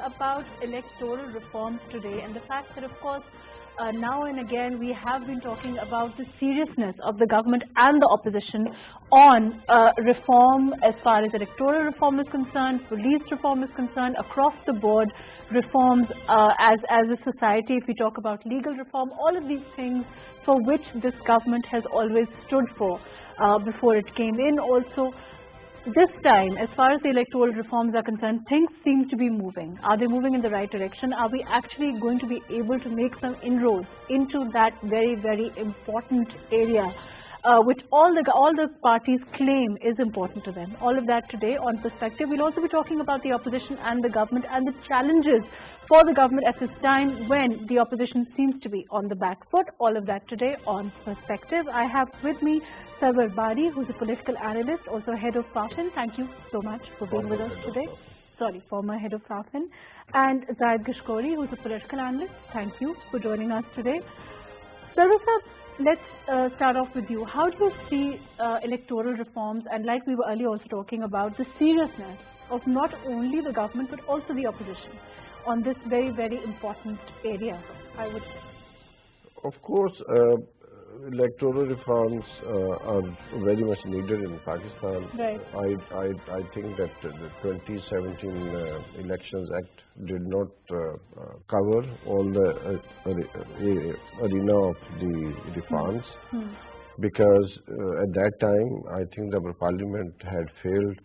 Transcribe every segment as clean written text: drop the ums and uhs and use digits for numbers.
about electoral reforms today and the fact that, of course, now and again we have been talking about the seriousness of the government and the opposition on reform as far as electoral reform is concerned, police reform is concerned, across the board reforms as a society. If we talk about legal reform, all of these things for which this government has always stood for before it came in. Also, this time, as far as the electoral reforms are concerned, things seem to be moving. Are they moving in the right direction? Are we actually going to be able to make some inroads into that very, very important area, which all the parties claim is important to them? All of that today on Perspective. We'll also be talking about the opposition and the government and the challenges for the government at this time when the opposition seems to be on the back foot. All of that today on Perspective. I have with me Sarwar Bari, who's a political analyst, also head of FAFIN. Thank you so much for being with us today. Sorry, former head of FAFIN. And Zaid Gishkori, who's a political analyst. Thank you for joining us today. Sarwar sir, let's start off with you. How do you see electoral reforms, and like we were earlier also talking about, the seriousness of not only the government but also the opposition on this very, very important area, I would say? Of course, electoral reforms are very much needed in Pakistan. Right. I think that the 2017 Elections Act did not cover all the arena of the reforms because at that time I think our parliament had failed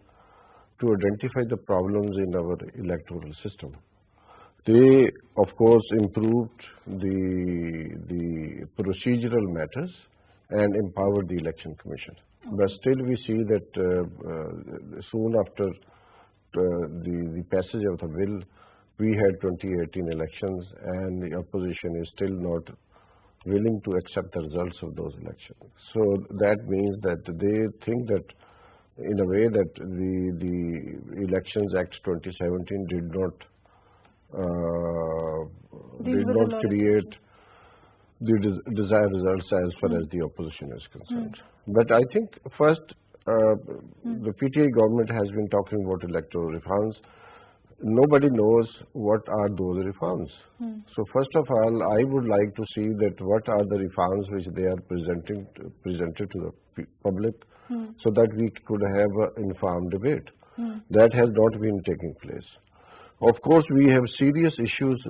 to identify the problems in our electoral system. They, of course, improved the procedural matters and empowered the election commission. But still we see that soon after the passage of the bill, we had 2018 elections and the opposition is still not willing to accept the results of those elections. So that means that they think that in a way that the Elections Act 2017 did not create the desired results as far as the opposition is concerned. But I think first, the PTI government has been talking about electoral reforms. Nobody knows what are those reforms. So first of all, I would like to see that what are the reforms which they are presented to the public so that we could have an informed debate. That has not been taking place. Of course, we have serious issues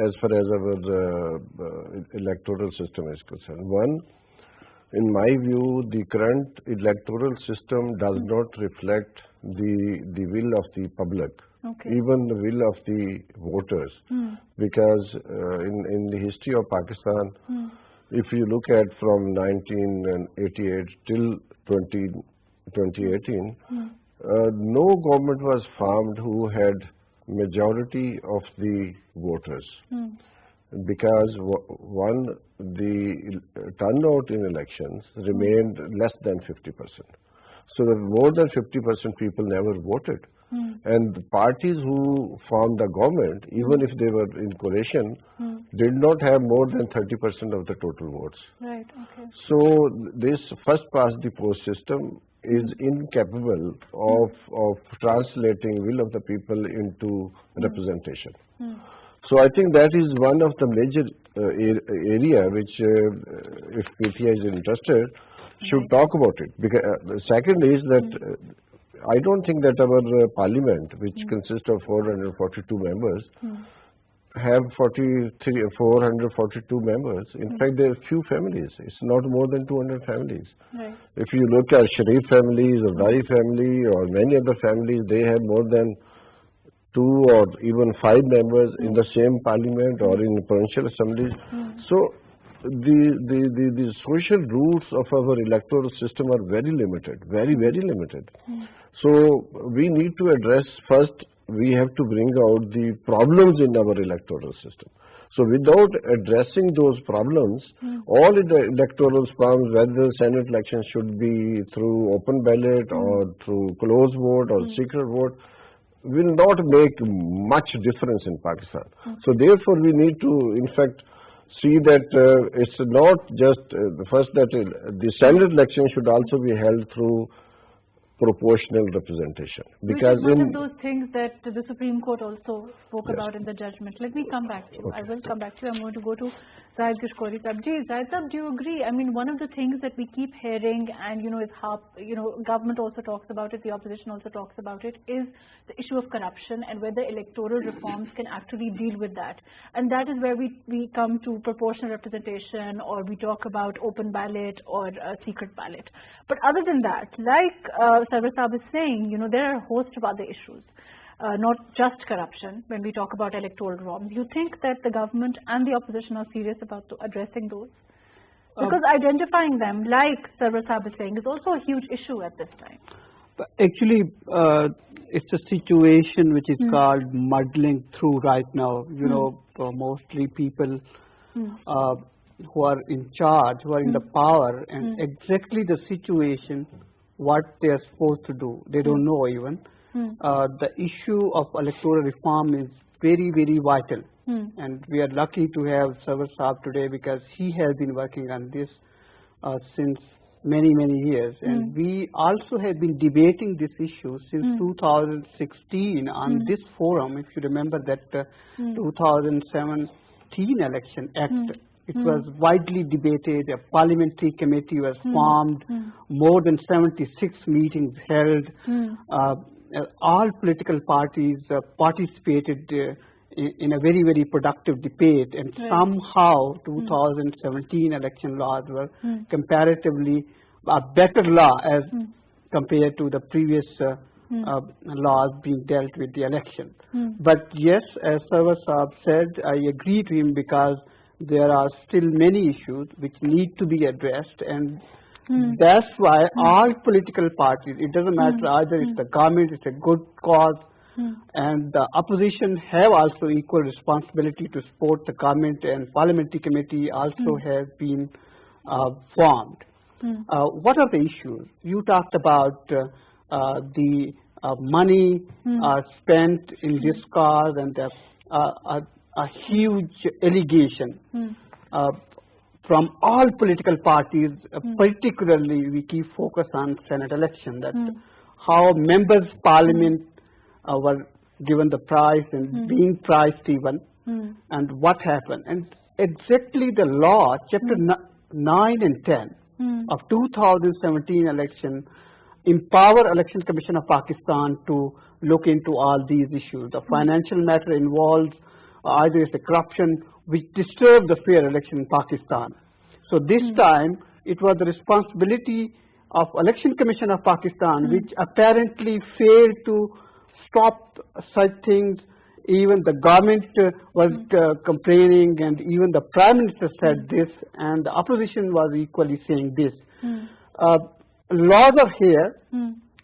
as far as our electoral system is concerned. One, in my view, the current electoral system does not reflect the will of the public, even the will of the voters. Because in the history of Pakistan, if you look at from 1988 till 2018, no government was formed who had majority of the voters, because one, the turnout in elections remained less than 50%. So that more than 50% people never voted. And the parties who formed the government, even if they were in coalition, did not have more than 30% of the total votes. Right. Okay. So this first past the post system is incapable of translating will of the people into representation. So I think that is one of the major area which if PTI is interested should talk about it. Because the second is that I don't think that our parliament, which consists of 442 members, have 442 members. In fact, there are few families. It's not more than 200 families. Right. If you look at Sharif families or Dari family or many other families, they have more than 2 or even 5 members in the same parliament or in provincial assemblies. So the social roots of our electoral system are very limited, very, very limited. So we need to address first, we have to bring out the problems in our electoral system. So without addressing those problems, all the electoral reforms, whether the Senate election should be through open ballot or through closed vote or secret vote, will not make much difference in Pakistan. So therefore we need to, in fact, see that it's not just the first that the Senate election should also be held through proportional representation. Which Because is one of those things that the Supreme Court also spoke Yes. about in the judgment. Let me come back to you. I Okay. will come back to you. I'm going to go to Zahid Kashkori Sahib. Ji, Zahid Sahib, do you agree? I mean, one of the things that we keep hearing and, is government also talks about it, the opposition also talks about it, is the issue of corruption and whether electoral reforms can actually deal with that. And that is where we come to proportional representation, or we talk about open ballot or secret ballot. But other than that, like Sarwar Saab is saying, there are a host of other issues, not just corruption when we talk about electoral reform. Do you think that the government and the opposition are serious about addressing those? Because identifying them, like Sarwar Saab is saying, is also a huge issue at this time. Actually, it's a situation which is called muddling through right now. Mostly people who are in charge, who are in the power, and exactly the situation, what they are supposed to do, they don't know even. The issue of electoral reform is very, very vital. And we are lucky to have Sarwar Saab today because he has been working on this since many, many years. And we also have been debating this issue since 2016 on this forum. If you remember that 2017 election act, it was widely debated. A parliamentary committee was formed, more than 76 meetings held. All political parties participated in a very, very productive debate, and somehow 2017 election laws were comparatively a better law as compared to the previous laws being dealt with the election. But yes, as Sarwar Saab said, I agree to him because there are still many issues which need to be addressed, and that's why all political parties, it doesn't matter either it's the government, it's a good cause, and the opposition have also equal responsibility to support the government, and parliamentary committee also have been formed. What are the issues? You talked about the money spent in this cause, and a huge allegation from all political parties, particularly we keep focus on Senate election, that how members of parliament were given the prize and being prized even, and what happened. And exactly the law, chapter 9 and 10 of 2017 election, empower Election Commission of Pakistan to look into all these issues. The financial matter involves either it's the corruption which disturbed the fair election in Pakistan. So this time it was the responsibility of Election Commission of Pakistan, which apparently failed to stop such things. Even the government was complaining, and even the Prime Minister said this, and the opposition was equally saying this. Laws are here.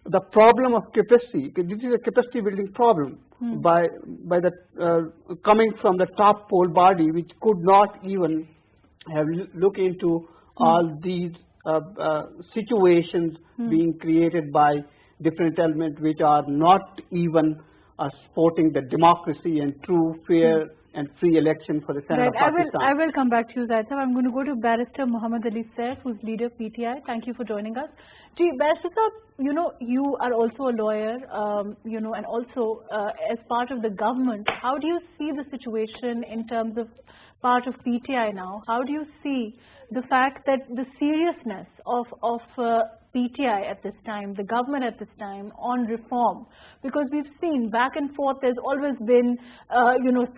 The problem of capacity, this is a capacity building problem by the coming from the top poll body, which could not even have look into all these situations being created by different elements which are not even supporting the democracy and true, fair and free election for the Senate of Pakistan. I will come back to you, Zahid Sahib. I'm going to go to Barrister Muhammad Ali Saif, who's leader of PTI. Thank you for joining us. Barrister Sahib, you are also a lawyer, and also as part of the government. How do you see the situation in terms of part of PTI now? How do you see the fact that the seriousness of PTI at this time, the government at this time, on reform? Because we've seen back and forth, there's always been,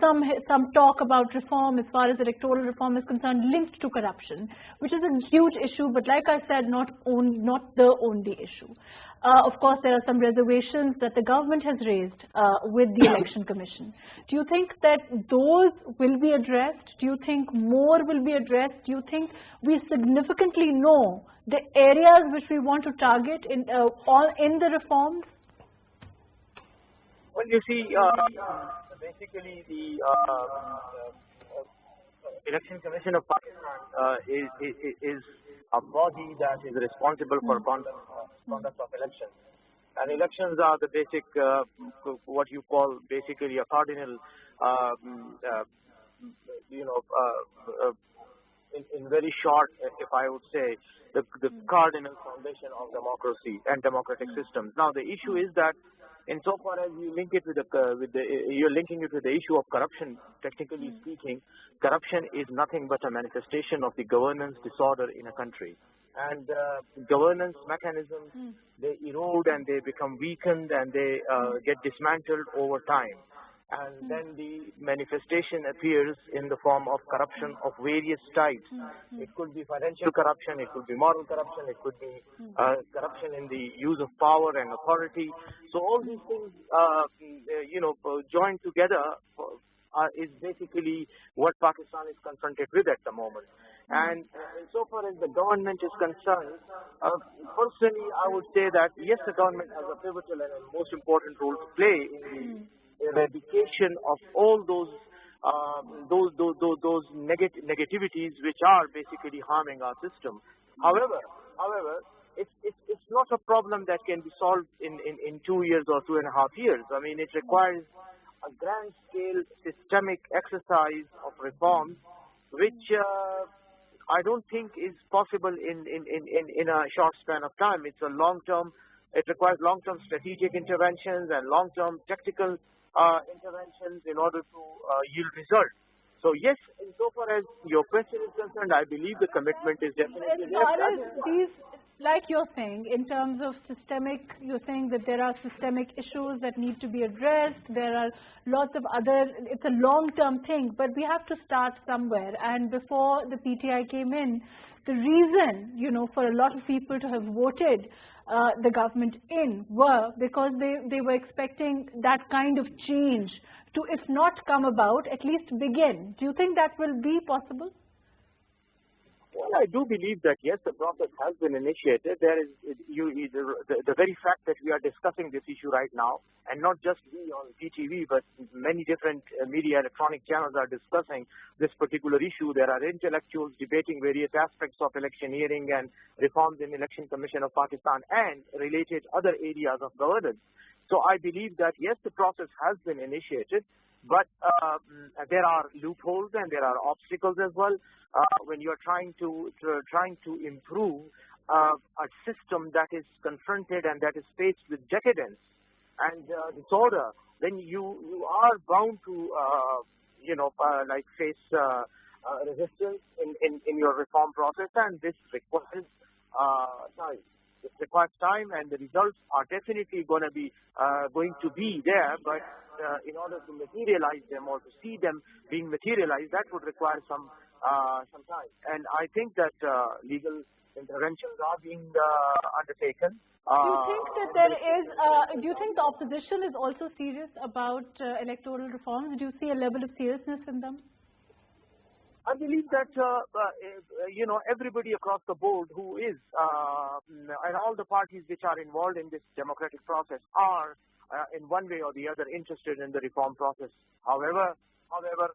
some talk about reform as far as electoral reform is concerned, linked to corruption, which is a huge issue, but like I said, not the only issue. Of course, there are some reservations that the government has raised with the Election Commission. Do you think that those will be addressed? Do you think more will be addressed? Do you think we significantly know the areas which we want to target in the reforms? Well, you see, basically the Election Commission of Pakistan is a body that is responsible for conduct of elections. And elections are the basic, what you call basically a cardinal, in very short, if I would say, the cardinal foundation of democracy and democratic systems. Now, the issue is that insofar as you link it with you're linking it with the issue of corruption, technically speaking, corruption is nothing but a manifestation of the governance disorder in a country. And governance mechanisms, they erode and they become weakened and they get dismantled over time. And then the manifestation appears in the form of corruption of various types. It could be financial corruption, it could be moral corruption, it could be corruption in the use of power and authority. So all these things, joined together is basically what Pakistan is confronted with at the moment. And so far as the government is concerned, personally, I would say that yes, the government has a pivotal and a most important role to play in the eradication of all those negativities which are basically harming our system. However, it's not a problem that can be solved in 2 years or 2.5 years. I mean, it requires a grand scale systemic exercise of reforms, which I don't think is possible in a short span of time. It's a long-term. It requires long-term strategic interventions and long-term tactical interventions in order to yield results. So yes, insofar as your question is concerned, I believe the commitment is definitely there. Like you're saying, in terms of systemic, you're saying that there are systemic issues that need to be addressed. There are lots of other, it's a long-term thing, but we have to start somewhere. And before the PTI came in, the reason, for a lot of people to have voted the government in were because they were expecting that kind of change to, if not come about, at least begin. Do you think that will be possible? Well, I do believe that yes, the process has been initiated. There is the very fact that we are discussing this issue right now, and not just we on PTV, but many different media electronic channels are discussing this particular issue. There are intellectuals debating various aspects of electioneering and reforms in Election Commission of Pakistan and related other areas of governance. So I believe that yes, the process has been initiated. But there are loopholes and there are obstacles as well when you are trying to improve a system that is confronted and that is faced with decadence and disorder. Then you are bound to face resistance in your reform process, and this requires time. It requires time, and the results are definitely going to be there. But in order to materialize them or to see them being materialized, that would require some time. And I think that legal interventions are being undertaken. Do you think that there is? Do you think the opposition is also serious about electoral reforms? Do you see a level of seriousness in them? I believe that everybody across the board who is and all the parties which are involved in this democratic process are in one way or the other interested in the reform process. However,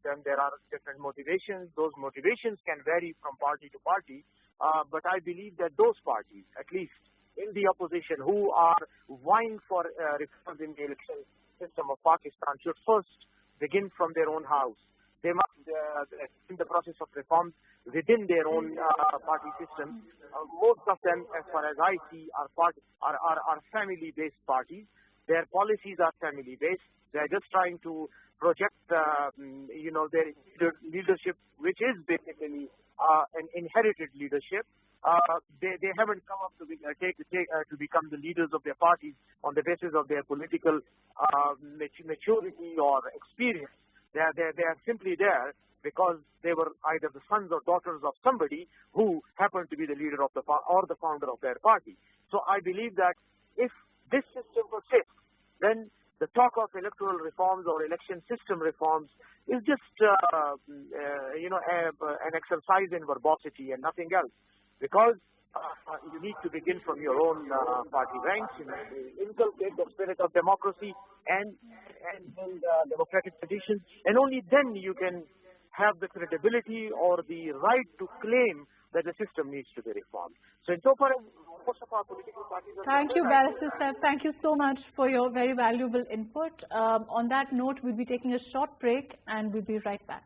then there are different motivations. Those motivations can vary from party to party, but I believe that those parties, at least in the opposition, who are vying for reforms in the election system of Pakistan, should first begin from their own house. They must, in the process of reforms within their own party system. Most of them, as far as I see, are family-based parties. Their policies are family-based. They're just trying to project, their leadership, which is basically an inherited leadership. They haven't come up to become the leaders of their parties on the basis of their political maturity or experience. They are simply there because they were either the sons or daughters of somebody who happened to be the leader of the or the founder of their party. So I believe that if this system persists, then the talk of electoral reforms or election system reforms is just an exercise in verbosity and nothing else, because you need to begin from your own party ranks, inculcate the spirit of democracy and democratic traditions, and only then you can have the credibility or the right to claim that the system needs to be reformed. So insofar as most of our political parties are... Thank you, Barrister Saab. Thank you so much for your very valuable input. On that note, we'll be taking a short break and we'll be right back.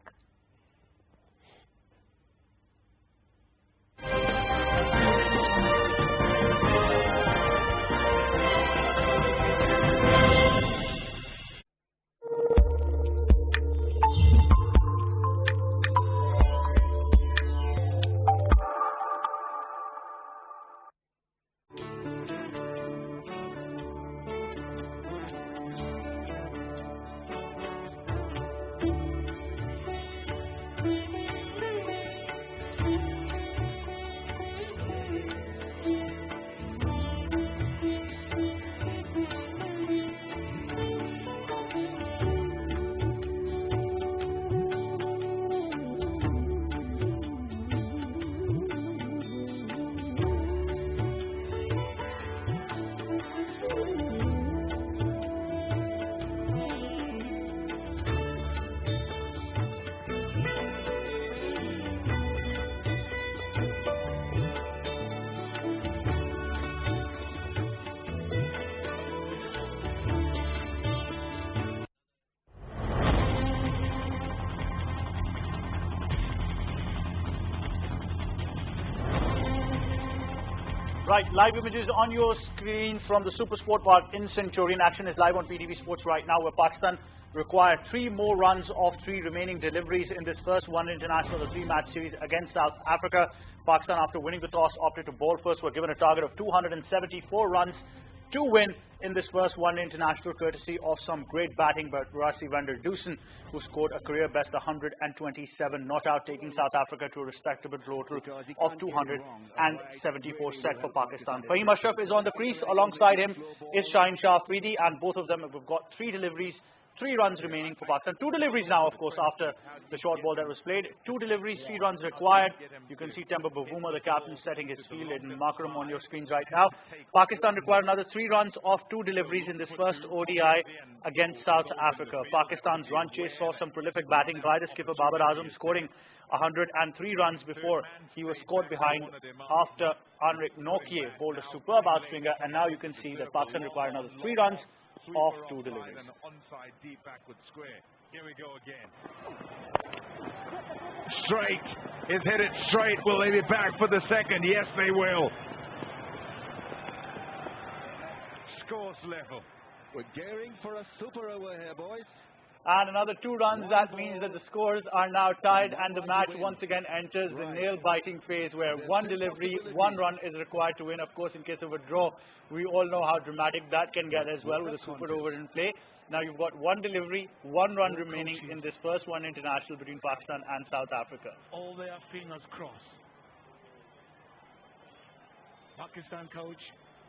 Right, live images on your screen from the Super Sport Park in Centurion. Action is live on PTV Sports right now, where Pakistan required 3 more runs of 3 remaining deliveries in this first one international, the 3-match series against South Africa. Pakistan, after winning the toss, opted to bowl first, were given a target of 274 runs to win in this first one international, courtesy of some great batting by Rassie Doosan, who scored a career best 127 not out, taking South Africa to a respectable total of 274 set for Pakistan. Fahim Ashraf is on the crease. Alongside him is Shaheen Shah Afridi, and both of them have got 3 deliveries, 3 runs remaining for Pakistan. 2 deliveries now, of course, after the short ball that was played. 2 deliveries, 3 runs required. You can see Temba Bavuma, the captain, setting his field in Mahrukh on your screens right now. Pakistan required another 3 runs of 2 deliveries in this first ODI against South Africa. Pakistan's run chase saw some prolific batting by the skipper Babar Azam, scoring 103 runs before he was scored behind after Anrik Nokie bowled a superb outswinger, and now you can see that Pakistan required another 3 runs of 2 deliveries. Here we go again. Straight. Is hit it straight. Will they be back for the second? Yes, they will. Scores level. We're gearing for a super over here, boys. And another 2 runs. That means that the scores are now tied, and the match once again enters the nail-biting phase, where 1 delivery, 1 run is required to win. Of course, in case of a draw, we all know how dramatic that can get as well with a super over in play. Now you've got 1 delivery, 1 run remaining in this first one international between Pakistan and South Africa. All their fingers crossed. Pakistan coach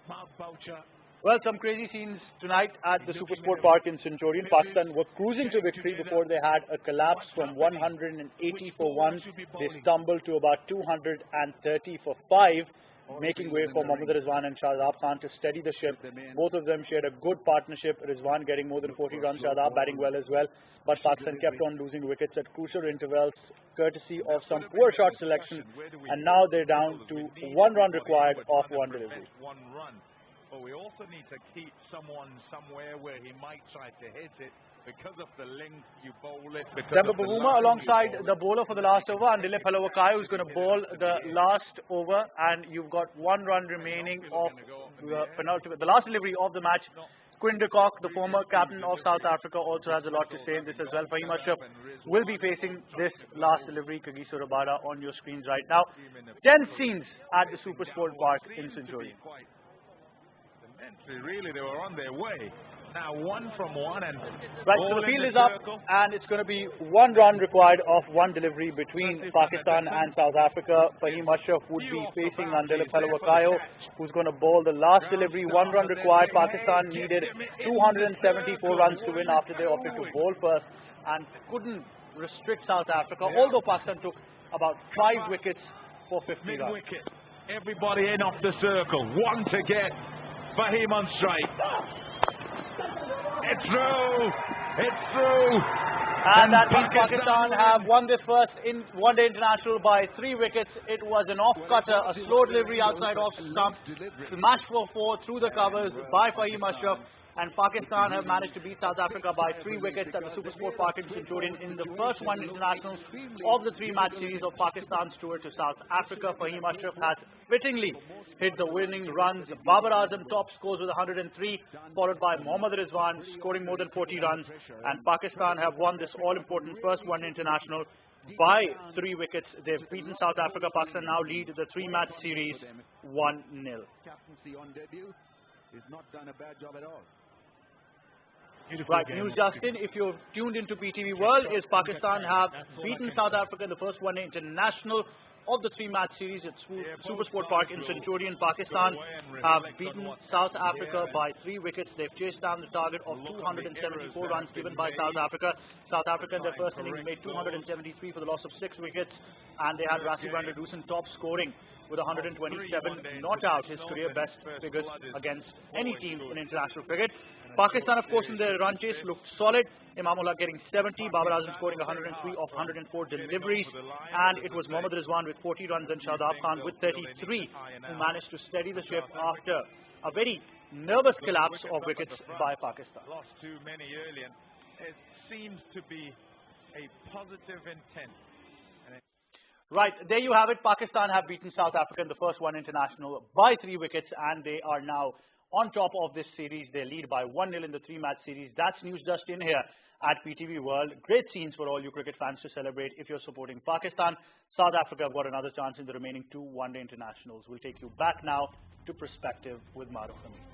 Mark Boucher. Well, some crazy scenes tonight at the Super Sport Park in Centurion. Pakistan were cruising to victory before they had a collapse from 180 for 1. They stumbled to about 230 for 5, making way for Mohammad Rizwan and Shahzad Khan to steady the ship. Both of them shared a good partnership, Rizwan getting more than 40 runs, Shahzad batting well as well. But Pakistan kept on losing wickets at crucial intervals, courtesy of some poor shot selection. And now they're down to 1 run required of 1 delivery. 1 run. But we also need to keep someone somewhere where he might try to hit it because of the length you bowl it. Temba Bavuma alongside the bowler for the last over, and Dilip Halawakai, who's going to bowl the last over, and you've got 1 run remaining of the penultimate, the last delivery of the match. Quinn de Kock, the former captain of South Africa, also has a lot to say in this as well. Fahim Ashraf will be facing this last delivery. Kagiso Rabada on your screens right now. 10 scenes at the Super Sport Park in Centurion. Really, they were on their way. Now 1 from 1 and right, so the field is up, and it's going to be 1 run required of 1 delivery between Pakistan and South Africa. Fahim Ashraf would be facing Dilip Halawakai, who's going to bowl the last delivery. 1 run required. Pakistan needed 274 runs to win after they opted to bowl first and couldn't restrict South Africa, although Pakistan took about 5 wickets for 50 runs. Wicket. Everybody in off the circle. 1 to get. Fahim on strike. It's through. It's through. And that means Pakistan have won this first one-day international by 3 wickets. It was an off-cutter, a slow delivery outside off stump, smash for 4 through the covers by Fahim Ashraf. And Pakistan have managed to beat South Africa by 3 wickets at the Super Sport Park in Centurion in the first one international of the 3-match series of Pakistan's tour to South Africa. Fahim Ashraf has fittingly hit the winning runs. Babar Azam top scores with 103, followed by Mohammad Rizwan scoring more than 40 runs. And Pakistan have won this all-important first one international by 3 wickets. They've beaten South Africa. Pakistan now lead the 3-match series 1-0. Captaincy on debut. He's not done a bad job at all. Right, news Justin, if you've tuned into PTV World, is Pakistan have beaten South Africa in the first one international of the 3-match series at Super Sport Park in Centurion. Pakistan have beaten South Africa by 3 wickets. They've chased down the target of 274 runs given by South Africa. South Africa in their first innings made 273 for the loss of 6 wickets, and they had Rassie Doosan top scoring with 127, not out his career best figures against any team in international cricket. Pakistan, of course, in their run chase looked solid. Imamullah getting 70, Babar Azam scoring 103 of 104 deliveries, and it was Mohammad Rizwan with 40 runs and Shahzad Khan with 33 who managed to steady the ship after a very nervous collapse of wickets by Pakistan. Lost too many early, and it seems to be a positive intent. Right, there you have it. Pakistan have beaten South Africa in the first one international by 3 wickets, and they are now on top of this series. They lead by 1-0 in the 3-match series. That's news just in here at PTV World. Great scenes for all you cricket fans to celebrate if you're supporting Pakistan. South Africa have got another chance in the remaining 2 one-day internationals. We'll take you back now to Perspective with Mahrukh Hameed.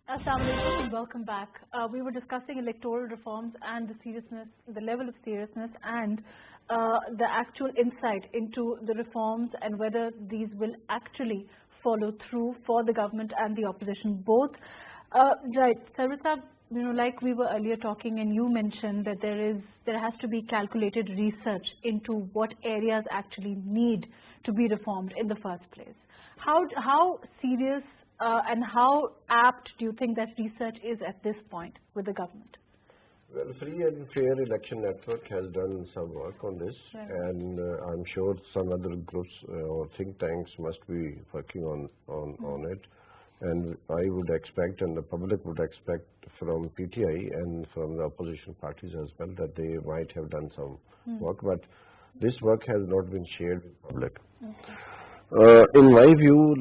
Assalamu alaikum and welcome back. We were discussing electoral reforms and the seriousness, the level of seriousness and the actual insight into the reforms and whether these will actually follow through for the government and the opposition both. Right, Sarwar Sahab, you know, like we were earlier talking and you mentioned that there has to be calculated research into what areas actually need to be reformed in the first place. How serious and how apt do you think that research is at this point with the government? Well, Free and Fair Election Network has done some work on this, right. And I'm sure some other groups or think tanks must be working on it. And I would expect, and the public would expect from PTI and from the opposition parties as well, that they might have done some work, but this work has not been shared with the public. Okay. In my view,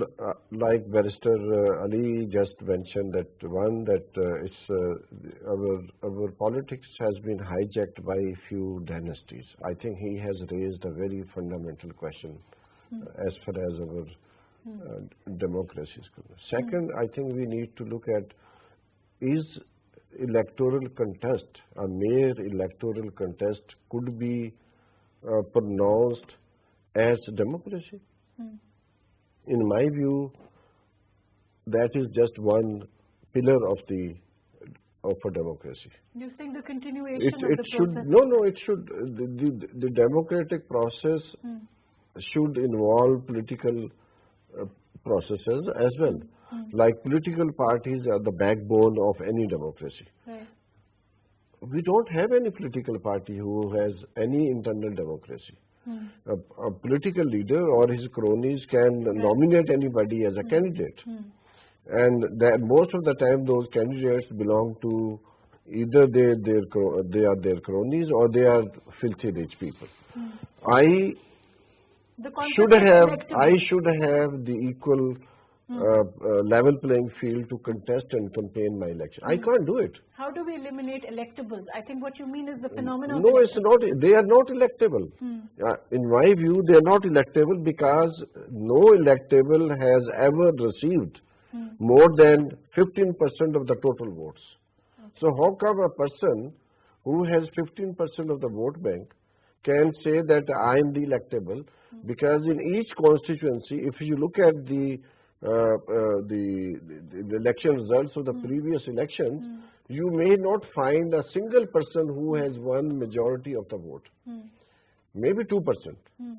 like Barrister Ali just mentioned, that our politics has been hijacked by a few dynasties. I think he has raised a very fundamental question as far as our democracy is concerned. Second, I think we need to look at, is electoral contest, a mere electoral contest could be pronounced as democracy? In my view, that is just one pillar of a democracy. You think the continuation of the process? It should. The democratic process should involve political processes as well. Like political parties are the backbone of any democracy. Right. We don't have any political party who has any internal democracy. A political leader or his cronies can nominate anybody as a candidate. And most of the time those candidates belong to either they are their cronies or they are filthy rich people. I should have the equal level playing field to contest and campaign my election. I can't do it. How do we eliminate electables? I think what you mean is the phenomenon. No, it's not. They are not electable. In my view, they are not electable because no electable has ever received more than 15% of the total votes. So how come a person who has 15% of the vote bank can say that I am the electable? Because in each constituency, if you look at the election results of the previous elections, you may not find a single person who has won majority of the vote. Maybe 2%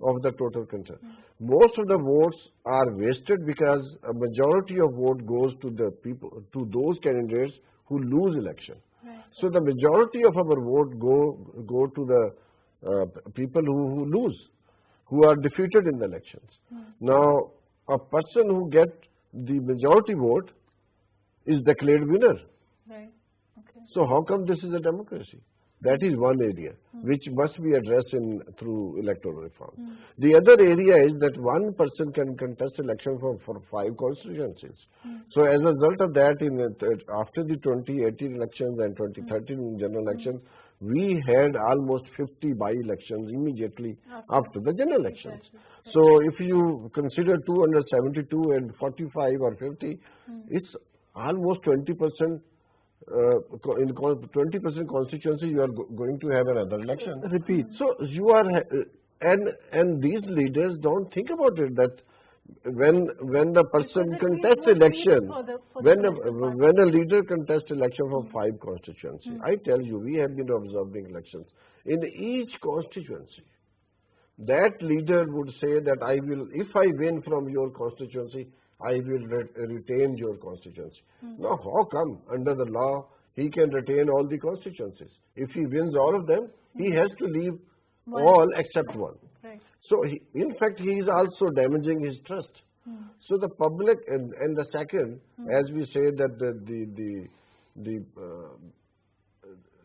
of the total contest. Most of the votes are wasted because a majority of vote goes to the people, to those candidates who lose election. Right. So the majority of our vote go to the people who lose, who are defeated in the elections. Now, a person who gets the majority vote is declared winner. Right. Okay. So how come this is a democracy? That is one area which must be addressed through electoral reform. The other area is that one person can contest election for 5 constituencies. So as a result of that, after the 2018 elections and 2013 general elections, we had almost 50 by-elections immediately after the general elections. So if you consider 272 and 45 or 50, it's almost 20%. In 20% constituency, you are going to have another election. Repeat. So you are, and these leaders don't think about it, that when the person contests election, when a leader contests election for 5 constituencies, I tell you, we have been observing elections. In each constituency, that leader would say that I will, if I win from your constituency, I will retain your constituency. Now, how come under the law he can retain all the constituencies? If he wins all of them, he has to leave all except one. Right. So, in fact, he is also damaging his trust. So, the public, and the second, as we say that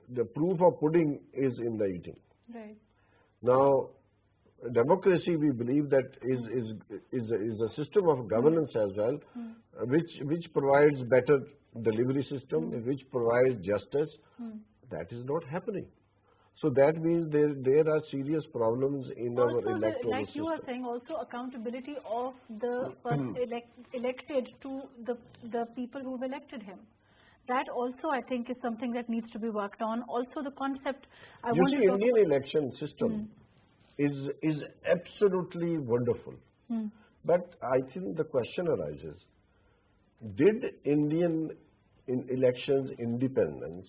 the proof of pudding is in the eating. Right. Now, democracy, we believe that is a system of governance as well, which provides better delivery system, which provides justice. That is not happening. So that means there are serious problems in our electoral system. Like you are saying, also accountability of the person elected to the people who've elected him. That also, I think, is something that needs to be worked on. Also, the concept. You see, Indian election system is absolutely wonderful. But I think the question arises, did Indian elections independence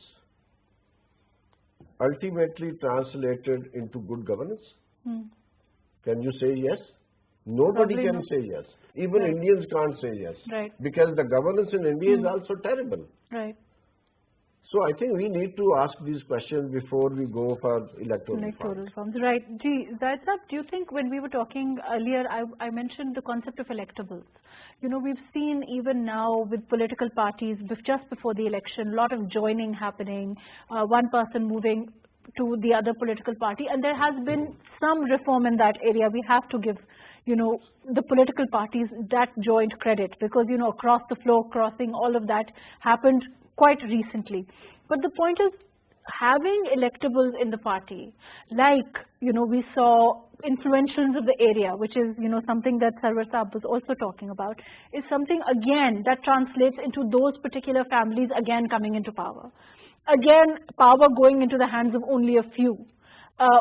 ultimately translated into good governance? Can you say yes? Nobody can say yes. Even Indians can't say yes. Right. Because the governance in India is also terrible. Right. So I think we need to ask these questions before we go for electoral reforms. Right. Gee, Zaid, do you think when we were talking earlier, I mentioned the concept of electables. You know, we've seen even now with political parties, just before the election, a lot of joining happening, one person moving to the other political party, and there has been some reform in that area. We have to give, you know, the political parties that joint credit, because, you know, across the floor crossing, all of that happened quite recently. But the point is, having electables in the party, like, you know, we saw influentials of the area, which is, you know, something that Sarwar Saab was also talking about, is something, again, that translates into those particular families, again, coming into power. Again, power going into the hands of only a few,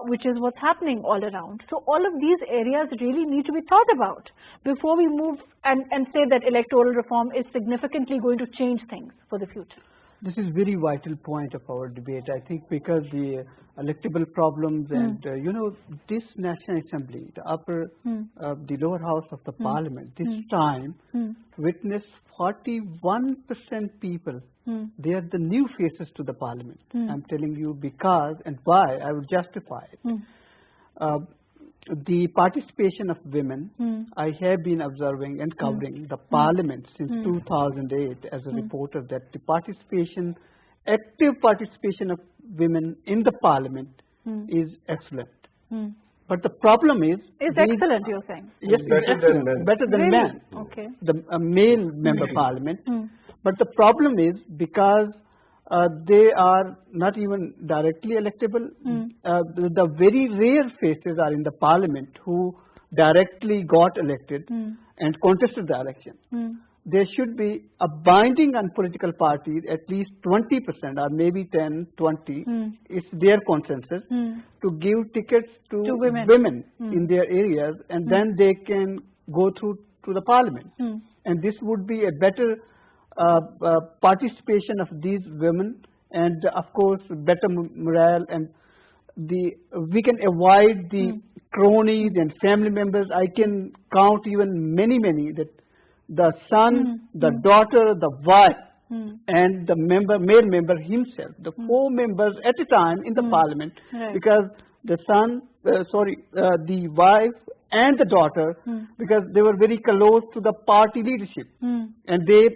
which is what's happening all around. So all of these areas really need to be thought about before we move and say that electoral reform is significantly going to change things for the future. This is very vital point of our debate, I think, because the electable problems and, you know, this National Assembly, the upper, the lower house of the parliament, this time witnessed 41% people. They are the new faces to the parliament. I'm telling you because and why I would justify it. The participation of women, I have been observing and covering the parliament since 2008 as a reporter, that the participation, active participation of women in the parliament is excellent. But the problem is... excellent, you're saying? Yes, better than men. Okay. The male member parliament. But the problem is because they are not even directly electable. The very rare faces are in the parliament who directly got elected and contested the election. There should be a binding on political parties, at least 20% or maybe 10, 20, it's their consensus, to give tickets to women in their areas, and then they can go through to the parliament. And this would be a better participation of these women, and of course better morale, and we can avoid the cronies and family members. I can count even many that the son, the daughter, the wife, and the male member himself, the 4 members at a time in the parliament, because the son, the wife and the daughter, because they were very close to the party leadership, and they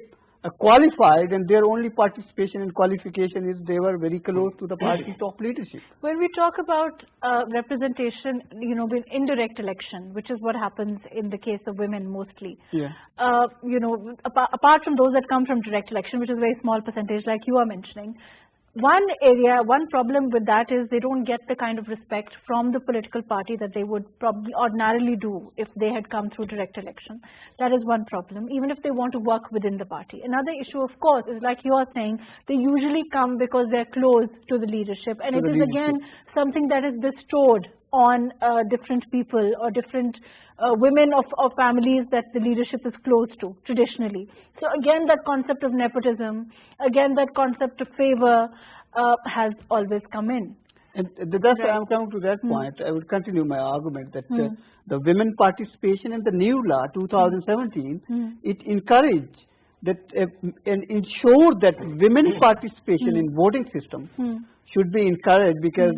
qualified, and their only participation and qualification is they were very close to the party top leadership. When we talk about representation, you know, in indirect election, which is what happens in the case of women mostly, you know, apart from those that come from direct election, which is a very small percentage like you are mentioning, one problem with that is they don't get the kind of respect from the political party that they would probably ordinarily do if they had come through direct election. That is one problem, even if they want to work within the party. Another issue, of course, is like you are saying, they usually come because they're close to the leadership, and it is again something that is bestowed on different people or different women of families that the leadership is close to traditionally. So again, that concept of nepotism, again that concept of favor has always come in. And that's why I'm coming to that point. I would continue my argument that the women participation in the new law 2017, it encouraged that and ensure that women participation in voting system should be encouraged, because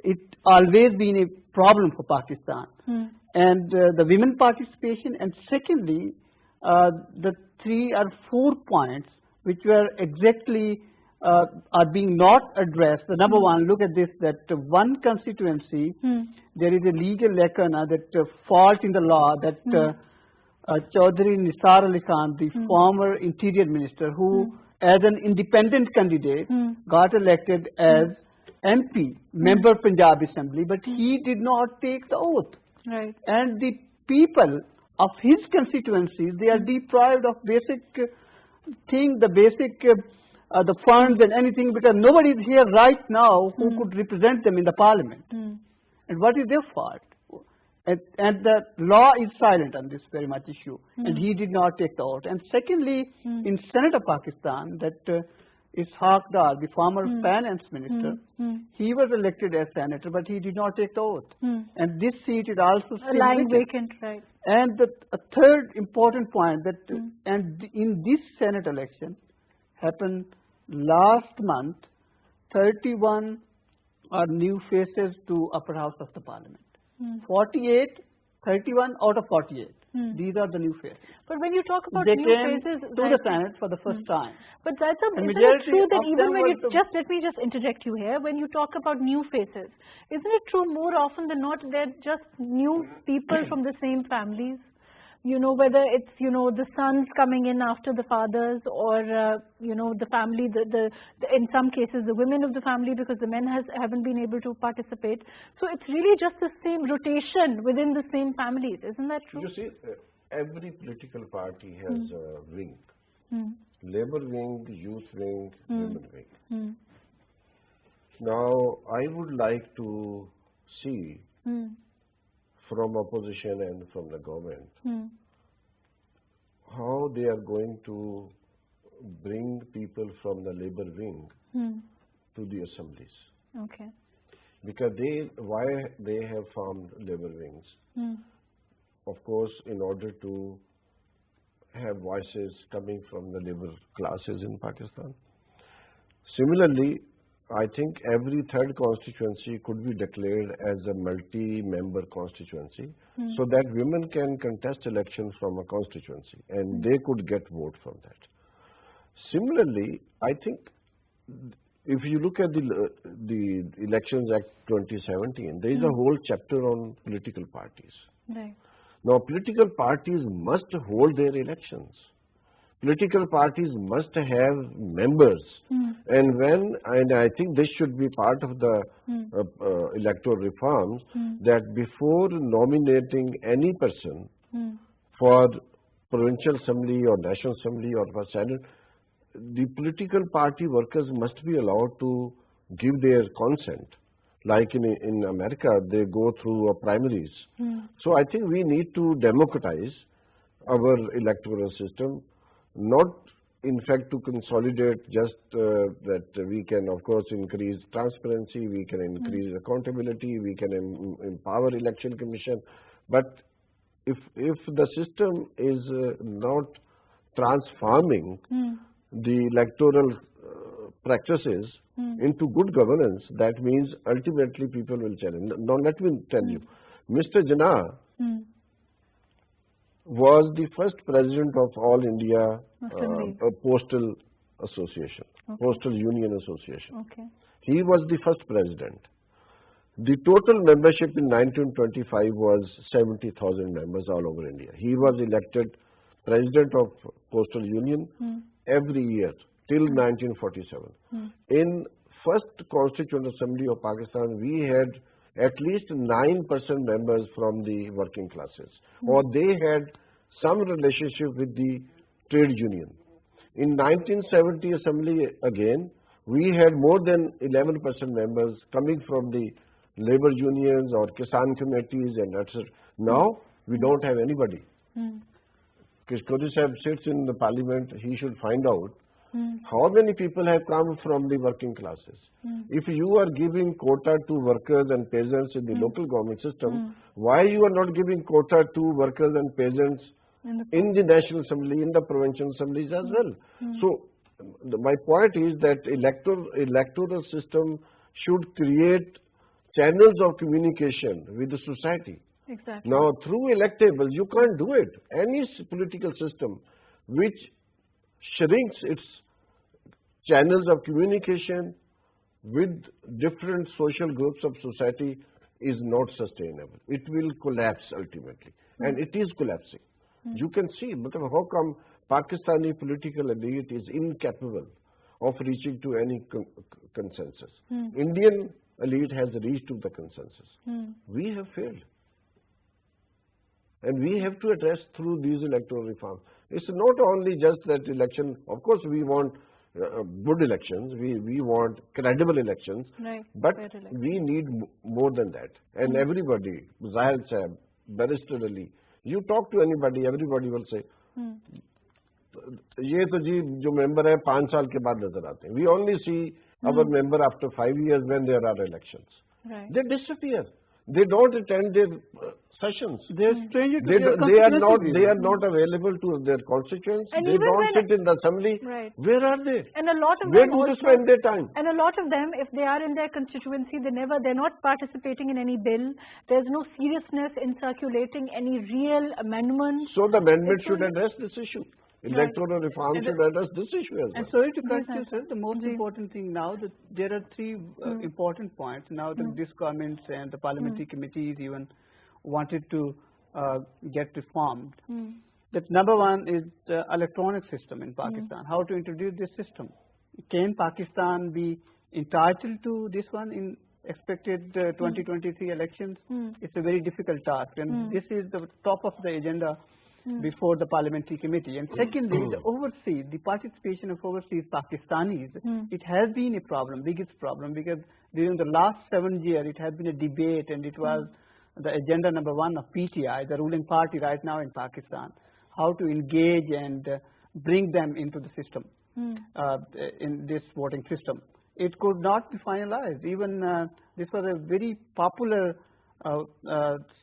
it always been a problem for Pakistan. And the women participation, and secondly, the 3 or 4 points which were exactly are being not addressed. The number one, look at this, that one constituency, there is a legal lacuna, that fault in the law that Chaudhry Nisar Ali Khan, the former interior minister, who as an independent candidate got elected as MP, member of Punjab Assembly, but he did not take the oath. Right. And the people of his constituencies, they are deprived of basic thing, the basic the funds and anything, because nobody is here right now who could represent them in the parliament. And what is their fault? And the law is silent on this very much issue, and he did not take the oath. And secondly, in Senate of Pakistan, that Ishaq Dar, the former finance minister, he was elected as senator, but he did not take the oath. And this seat is also still lying vacant, right? And a third important point, that and in this Senate election happened last month, 31 are new faces to upper house of the parliament. 48, 31 out of 48. These are the new faces. But when you talk about they new came faces, to the Senate for the first time. But that's isn't it majority true that of even them when you were let me just interject you here, when you talk about new faces, isn't it true more often than not they're just new people from the same families? You know, whether it's, you know, the sons coming in after the fathers, or you know, the family, the in some cases the women of the family, because the men haven't been able to participate. So it's really just the same rotation within the same families, isn't that true? You see, every political party has a wing. Labor wing, youth wing, women wing. Now, I would like to see from opposition and from the government how they are going to bring people from the labor wing to the assemblies. Okay. Because why they have formed labor wings? Of course, in order to have voices coming from the labor classes in Pakistan. Similarly, I think every third constituency could be declared as a multi-member constituency, so that women can contest elections from a constituency and they could get vote from that. Similarly, I think if you look at the Elections Act 2017, there is a whole chapter on political parties. Right. Now, political parties must hold their elections. Political parties must have members, and I think this should be part of the electoral reforms, that before nominating any person for provincial assembly or national assembly or for senate, the political party workers must be allowed to give their consent. Like in America, they go through primaries. So I think we need to democratize our electoral system. Not, in fact, to consolidate just that we can, of course, increase transparency, we can increase accountability, we can empower election commission. But if the system is not transforming the electoral practices into good governance, that means ultimately people will challenge. Now, let me tell you, Mr. Jinnah was the first president of All India Postal Association, Postal Union Association. He was the first president. The total membership in 1925 was 70,000 members all over India. He was elected president of Postal Union every year till 1947. In first Constituent Assembly of Pakistan, we had at least 9% members from the working classes, or they had some relationship with the trade union. In 1970 Assembly again, we had more than 11% members coming from the labor unions or Kisan committees and etc. Now, we don't have anybody. Kishkori Sahib sits in the parliament, he should find out how many people have come from the working classes. If you are giving quota to workers and peasants in the local government system, why you are not giving quota to workers and peasants in the National Assembly, in the provincial assemblies as well? So, my point is that electoral system should create channels of communication with the society. Exactly. Now, through electables, you can't do it. Any political system which shrinks its channels of communication with different social groups of society is not sustainable. It will collapse ultimately. And it is collapsing. You can see, because how come Pakistani political elite is incapable of reaching to any consensus. Indian elite has reached to the consensus. We have failed. And we have to address through these electoral reforms. It's not only just that election. Of course, we want good elections. We want credible elections. Right. But we need more than that. And everybody, Zahid Sahib, Barrister Ali, you talk to anybody, everybody will say, ये तो जी जो member है 5 साल के बाद नजर आते हैं. We only see our member after 5 years when there are elections. Right. They disappear. They don't attend their sessions. They're stranger to They their are not available to their constituents. And They even don't when sit in the assembly. Right. Where are they? And a lot of Where them do they also, spend their time? and a lot of them, if they are in their constituency, they're not participating in any bill. There's no seriousness in circulating any real amendments. So the amendment should address this issue. Electoral reform should address this issue as well. And sorry to cut you, sir. The most important thing now that there are three important points. Now that this government and the parliamentary committees even wanted to get reformed. That number one is the electronic system in Pakistan. How to introduce this system? Can Pakistan be entitled to this one in expected 2023 elections? It's a very difficult task, and this is the top of the agenda before the parliamentary committee. And secondly, the participation of overseas Pakistanis, it has been a problem, biggest problem, because during the last 7 years it has been a debate, and it was the agenda number one of PTI, the ruling party right now in Pakistan, how to engage and bring them into the system, in this voting system. It could not be finalized. Even this was a very popular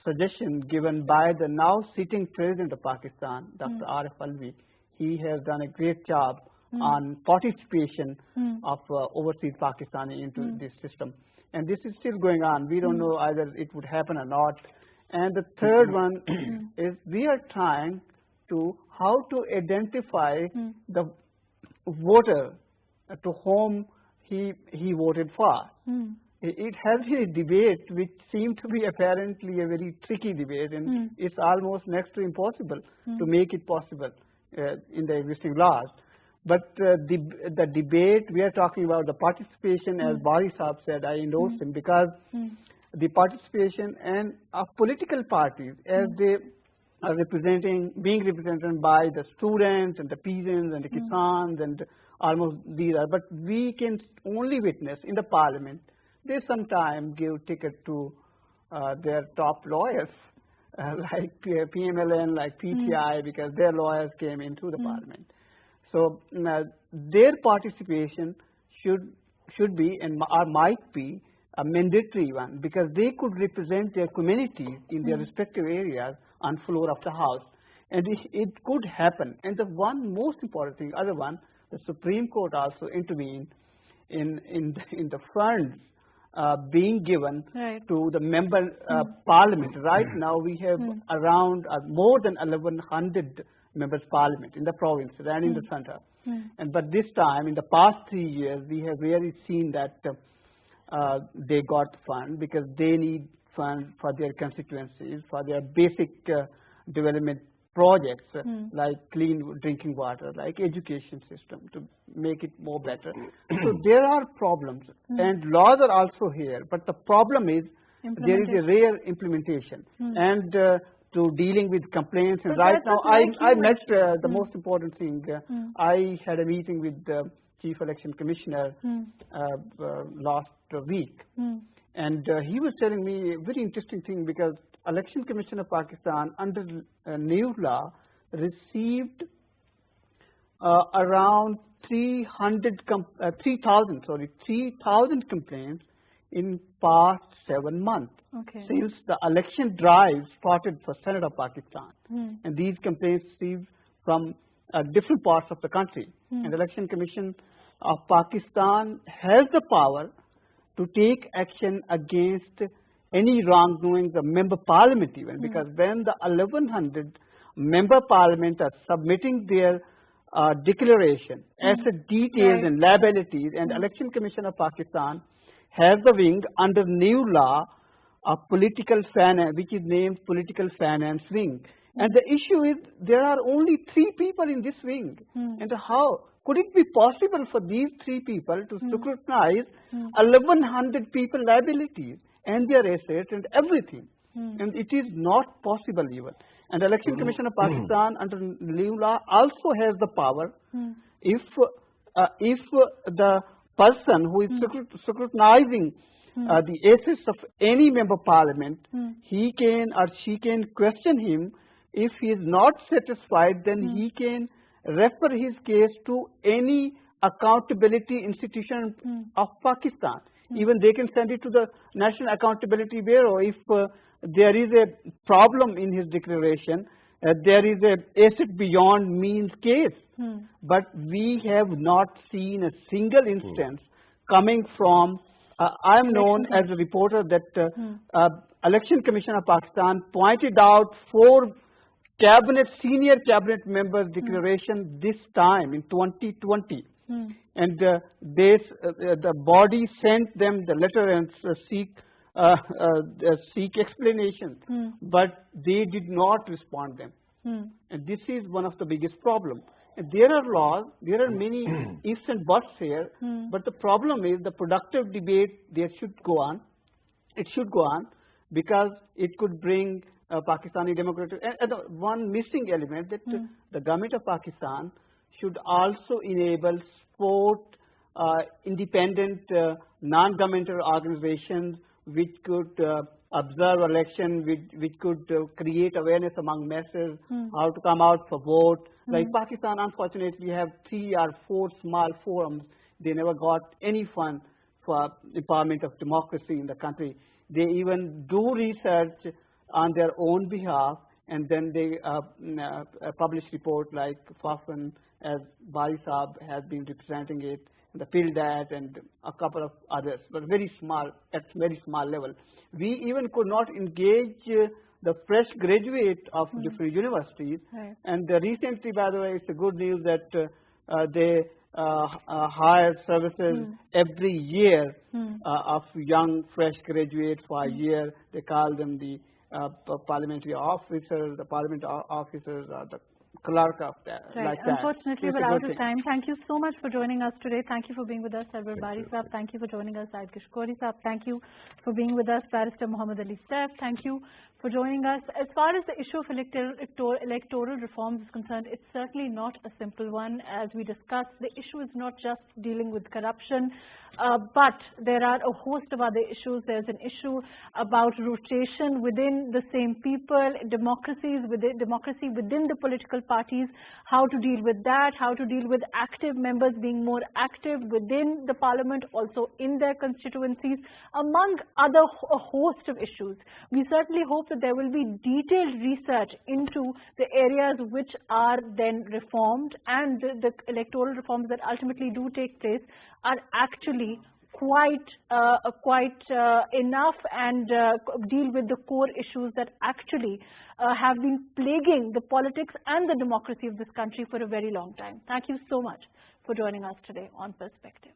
suggestion given by the now sitting president of Pakistan, Dr. Arif Alvi. He has done a great job on participation of overseas Pakistani into this system. And this is still going on. We don't know either it would happen or not. And the third one is we are trying to how to identify the voter to whom he voted for. It has been a debate which seemed to be apparently a very tricky debate, and it's almost next to impossible to make it possible in the existing laws. But the debate, we are talking about the participation, as Bari Saab said, I endorse him, because the participation and of political parties, as they are being represented by the students and the peasants and the Kisans and almost these are, but we can only witness in the parliament, they sometimes give ticket to their top lawyers, like PMLN, like PTI, because their lawyers came into the parliament. So their participation should be or might be a mandatory one, because they could represent their communities in their respective areas on floor of the house, and it could happen. And the one most important thing, other one, the Supreme Court also intervened in the funds being given to the member parliament. Right now we have around more than 1,100 members parliament in the provinces and in the center. But this time, in the past 3 years, we have really seen that they got fund because they need funds for their constituencies, for their basic development projects like clean drinking water, like education system to make it more better. So there are problems and laws are also here, but the problem is there is a rare implementation and to dealing with complaints. And right now I met the most important thing. I had a meeting with the Chief Election Commissioner last week, and he was telling me a very interesting thing, because Election Commission of Pakistan under new law received around 3,000 complaints in past 7 months since the election drive started for Senate of Pakistan. And these complaints received from different parts of the country. And the Election Commission of Pakistan has the power to take action against any wrongdoing the member parliament even, because when the 1100 member parliament are submitting their declaration, asset details and liabilities, and Election Commission of Pakistan has the wing under new law of political finance, which is named political finance wing. And the issue is there are only 3 people in this wing. And how could it be possible for these 3 people to scrutinize 1100 people liabilities and their assets and everything? And it is not possible even. And the Election Commission of Pakistan under new law also has the power, if the person who is scrutinizing the assets of any member parliament, he can or she can question him. If he is not satisfied, then he can refer his case to any accountability institution of Pakistan. Even they can send it to the National Accountability Bureau if there is a problem in his declaration, there is a asset beyond means case. But we have not seen a single instance coming from, I am known as a reporter that Election Commission of Pakistan pointed out 4 senior cabinet members' declaration this time in 2020. And the body sent them the letter and seek explanations, but they did not respond them. And this is one of the biggest problems. And there are laws, there are many ifs and buts here, but the problem is the productive debate there should go on. It should go on because it could bring Pakistani democratic. And one missing element that the government of Pakistan should also enable support independent non-governmental organizations which could observe election, which could create awareness among masses, how to come out for vote. Like Pakistan, unfortunately, have 3 or 4 small forums. They never got any fund for empowerment of democracy in the country. They even do research on their own behalf, and then they publish report like FAFN, as Bari Saab has been representing it, the PILDAT and a couple of others, but very small, at very small level. We even could not engage the fresh graduate of different universities. And recently, by the way, it's a good news that they hire services every year of young fresh graduates for a year. They call them the parliamentary officers, the parliament officers, the clerk of that. Like that. Unfortunately, we're out of time. Thank you so much for joining us today. Thank you for being with us, Sarwar Bari Saab. Thank you for joining us, Said Kishkori Saab. Thank you for being with us, Barrister Muhammad Ali Saif. Thank you for joining us. As far as the issue of electoral reforms is concerned, it's certainly not a simple one. As we discussed, the issue is not just dealing with corruption, but there are a host of other issues. There's an issue about rotation within the same people, democracy within the political parties, how to deal with that, how to deal with active members being more active within the parliament, also in their constituencies, among other a host of issues. We certainly hope that there will be detailed research into the areas which are then reformed, and the electoral reforms that ultimately do take place are actually quite enough and deal with the core issues that actually have been plaguing the politics and the democracy of this country for a very long time. Thank you so much for joining us today on Perspective.